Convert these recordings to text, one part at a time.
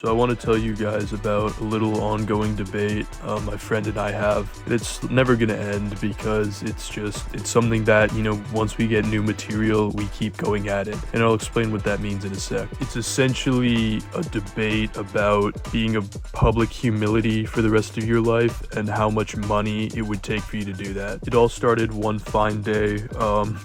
So I want to tell you guys about a little ongoing debate my friend and I have. It's never going to end because it's something that, once we get new material, we keep going at it. And I'll explain what that means in a sec. It's essentially a debate about being a public humility for the rest of your life and how much money it would take for you to do that. It all started one fine day.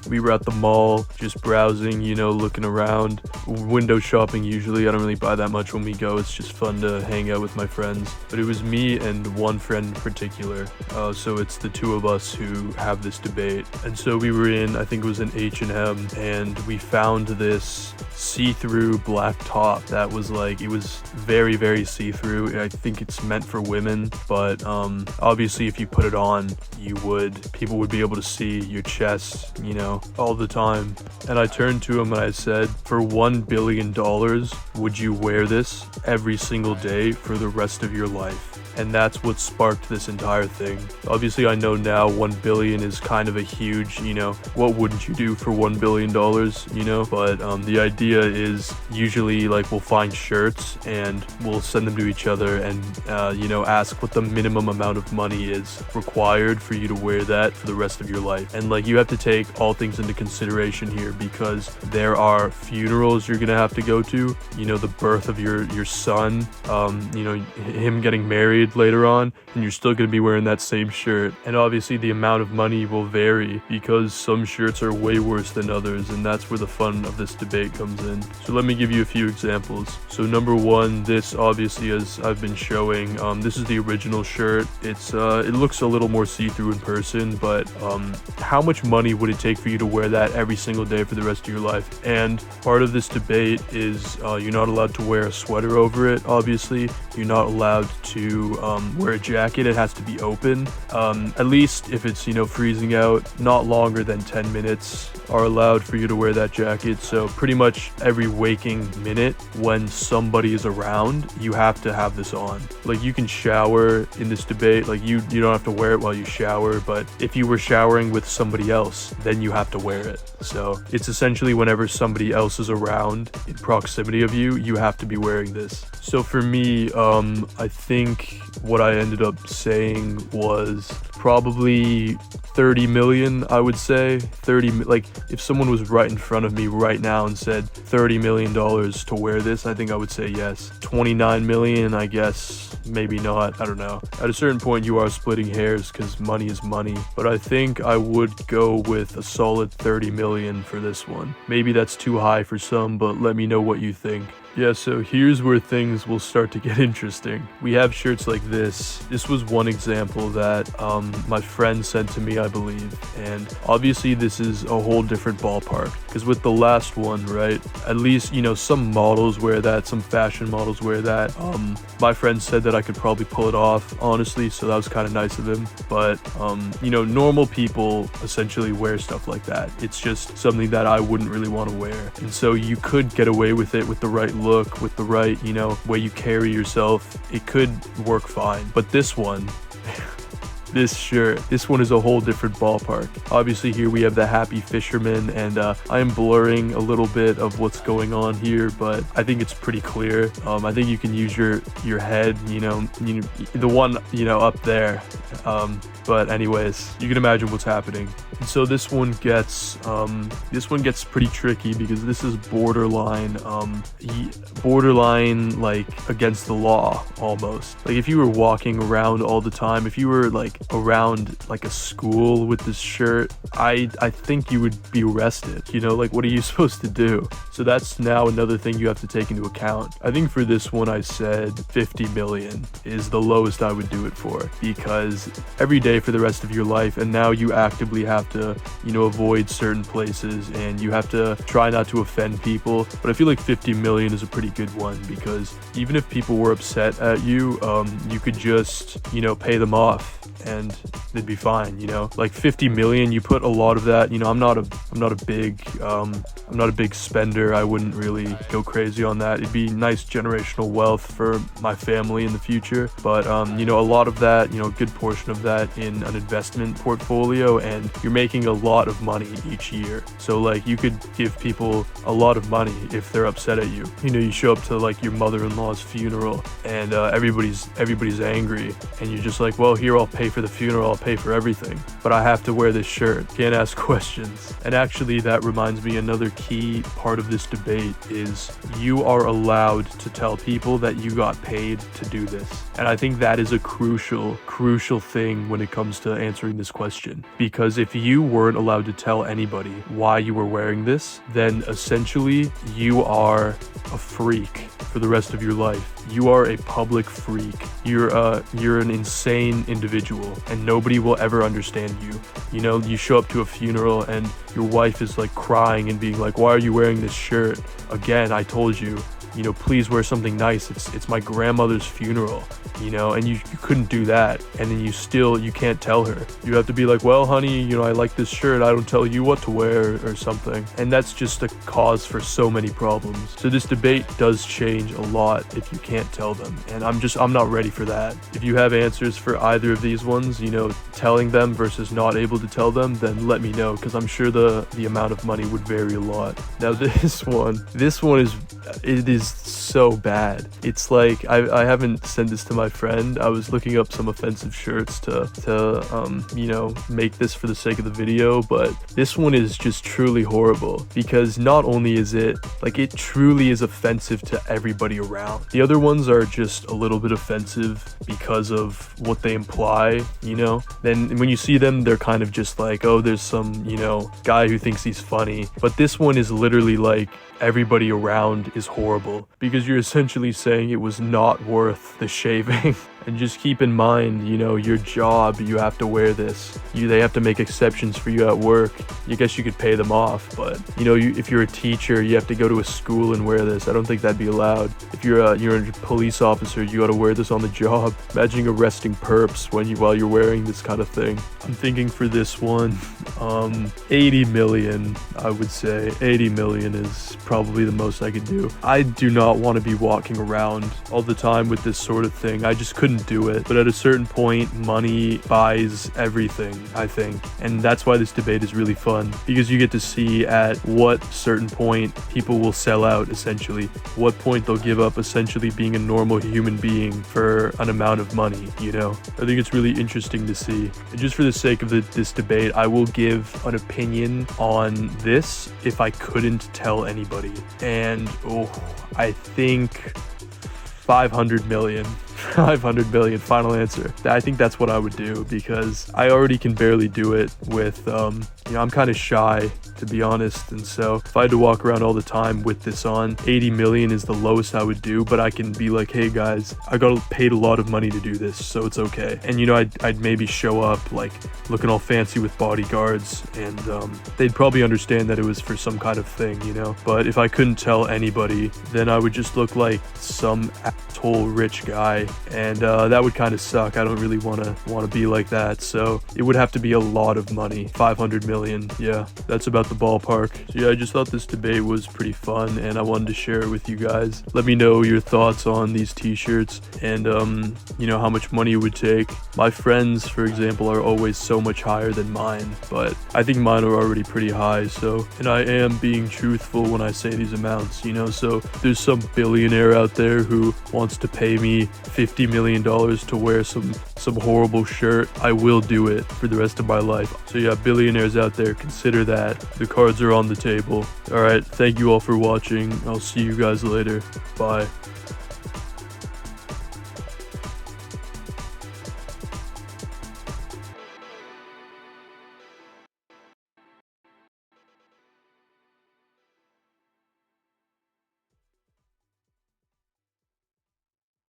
We were at the mall, just browsing, looking around, window shopping usually. I don't really buy that much when we go. It's just fun to hang out with my friends. But it was me and one friend in particular. So it's the two of us who have this debate. And so we were in, I think it was an H&M, and we found this see-through black top that was it was very, very see-through. I think it's meant for women, but obviously if you put it on, people would be able to see your chest, all the time. And I turned to him and I said, for $1 billion, would you wear this every single day for the rest of your life? And that's what sparked this entire thing. Obviously, I know now 1 billion is kind of a huge, what wouldn't you do for $1 billion, But the idea is usually we'll find shirts and we'll send them to each other and, ask what the minimum amount of money is required for you to wear that for the rest of your life. And you have to take all things into consideration here because there are funerals you're gonna have to go to, the birth of your son, him getting married later on, and you're still going to be wearing that same shirt. And obviously the amount of money will vary because some shirts are way worse than others, and that's where the fun of this debate comes in. So let me give you a few examples. So number one, this obviously, as I've been showing, this is the original shirt. It looks a little more see-through in person, but how much money would it take for you to wear that every single day for the rest of your life? And part of this debate is you're not allowed to wear a sweater over it, obviously. You're not allowed to wear a jacket. It has to be open, at least if it's freezing out. Not longer than 10 minutes are allowed for you to wear that jacket. So pretty much every waking minute when somebody is around, you have to have this on. You can shower in this debate, you don't have to wear it while you shower, but if you were showering with somebody else, then you have to wear it. So it's essentially whenever somebody else is around in proximity of you, you have to be wearing this. So for me, I think what I ended up saying was probably 30 million, I would say. If someone was right in front of me right now and said $30 million to wear this, I think I would say yes. 29 million, I guess, maybe not, I don't know. At a certain point, you are splitting hairs because money is money, but I think I would go with a solid 30 million for this one. Maybe that's too high for some, but let me know what you think. Yeah, so here's where things will start to get interesting. We have shirts like this. This was one example that my friend sent to me, I believe. And obviously this is a whole different ballpark. Because with the last one, right, at least, some models wear that, some fashion models wear that. My friend said that I could probably pull it off, honestly, so that was kind of nice of him. But, normal people essentially wear stuff like that. It's just something that I wouldn't really want to wear. And so you could get away with it with the right look, with the right, way you carry yourself. It could work fine. But this one, this shirt, this one is a whole different ballpark. Obviously here we have the happy fisherman, and I am blurring a little bit of what's going on here, but I think it's pretty clear. I think you can use your head, the one, up there. But anyways, you can imagine what's happening. And so this one gets pretty tricky because this is borderline against the law almost. If you were walking around all the time, if you were around a school with this shirt, I think you would be arrested. What are you supposed to do? So that's now another thing you have to take into account. I think for this one I said 50 million is the lowest I would do it for, because every day for the rest of your life, and now you actively have to avoid certain places and you have to try not to offend people. But I feel like 50 million is a pretty good one, because even if people were upset at you, you could just pay them off and they'd be fine, you know? Like 50 million, you put a lot of that, you know, I'm not a big spender. I wouldn't really go crazy on that. It'd be nice generational wealth for my family in the future. But, you know, a lot of that, you know, a good portion of that in an investment portfolio, and you're making a lot of money each year. So like you could give people a lot of money if they're upset at you. You know, you show up to like your mother-in-law's funeral and everybody's angry, and you're just like, well, here, I'll pay for the funeral, I'll pay for everything, but I have to wear this shirt, can't ask questions. And actually that reminds me, another key part of this debate is you are allowed to tell people that you got paid to do this. And I think that is a crucial thing when it comes to answering this question, because if you weren't allowed to tell anybody why you were wearing this, then essentially you are a freak for the rest of your life. You are a public freak. You're an insane individual, and nobody will ever understand you. You know, you show up to a funeral and your wife is like crying and being like, why are you wearing this shirt? Again, I told you, you know, please wear something nice. It's my grandmother's funeral, you know, and you couldn't do that. And then you can't tell her. You have to be like, well, honey, you know, I like this shirt. I don't tell you what to wear or something. And that's just a cause for so many problems. So this debate does change a lot if you can't tell them. And I'm not ready for that. If you have answers for either of these ones, you know, telling them versus not able to tell them, then let me know, because I'm sure the amount of money would vary a lot. Now this one is so bad. It's like, I haven't sent this to my friend. I was looking up some offensive shirts to you know, make this for the sake of the video, but this one is just truly horrible, because not only is it like, it truly is offensive to everybody around. The other ones are just a little bit offensive because of what they imply, you know. Then when you see them, they're kind of just like, oh, there's some, you know, guy who thinks he's funny. But this one is literally like, everybody around is horrible, because you're essentially saying it was not worth the shaving. And just keep in mind, you know, your job, you have to wear this. They have to make exceptions for you at work. I guess you could pay them off, but you know, if you're a teacher, you have to go to a school and wear this. I don't think that'd be allowed. If you're a police officer, you got to wear this on the job. Imagine arresting perps while you're wearing this kind of thing. I'm thinking for this one, 80 million, I would say. 80 million is probably the most I could do. I do not want to be walking around all the time with this sort of thing. I just couldn't do it. But at a certain point, money buys everything, I think. And that's why this debate is really fun, because you get to see at what certain point people will sell out, essentially. What point they'll give up essentially being a normal human being for an amount of money, you know? I think it's really interesting to see. And just for the sake of this debate, I will give an opinion on this if I couldn't tell anybody. And I think 500 million. 500 million, final answer. I think that's what I would do, because I already can barely do it with, you know, I'm kind of shy, to be honest. And so if I had to walk around all the time with this on, 80 million is the lowest I would do, but I can be like, hey guys, I got paid a lot of money to do this, so it's okay. And you know, I'd maybe show up like looking all fancy with bodyguards, and they'd probably understand that it was for some kind of thing, you know. But if I couldn't tell anybody, then I would just look like some asshole rich guy, and that would kind of suck. I don't really want to be like that. So it would have to be a lot of money. 500 million. Yeah, that's about the ballpark. So yeah, I just thought this debate was pretty fun, and I wanted to share it with you guys. Let me know your thoughts on these t-shirts, and you know, how much money it would take. My friends, for example, are always so much higher than mine, but I think mine are already pretty high. So, and I am being truthful when I say these amounts, you know. So there's some billionaire out there who wants to pay me $50 million to wear some horrible shirt. I will do it for the rest of my life. So yeah, billionaires out there, consider that. The cards are on the table. All right, thank you all for watching. I'll see you guys later. Bye.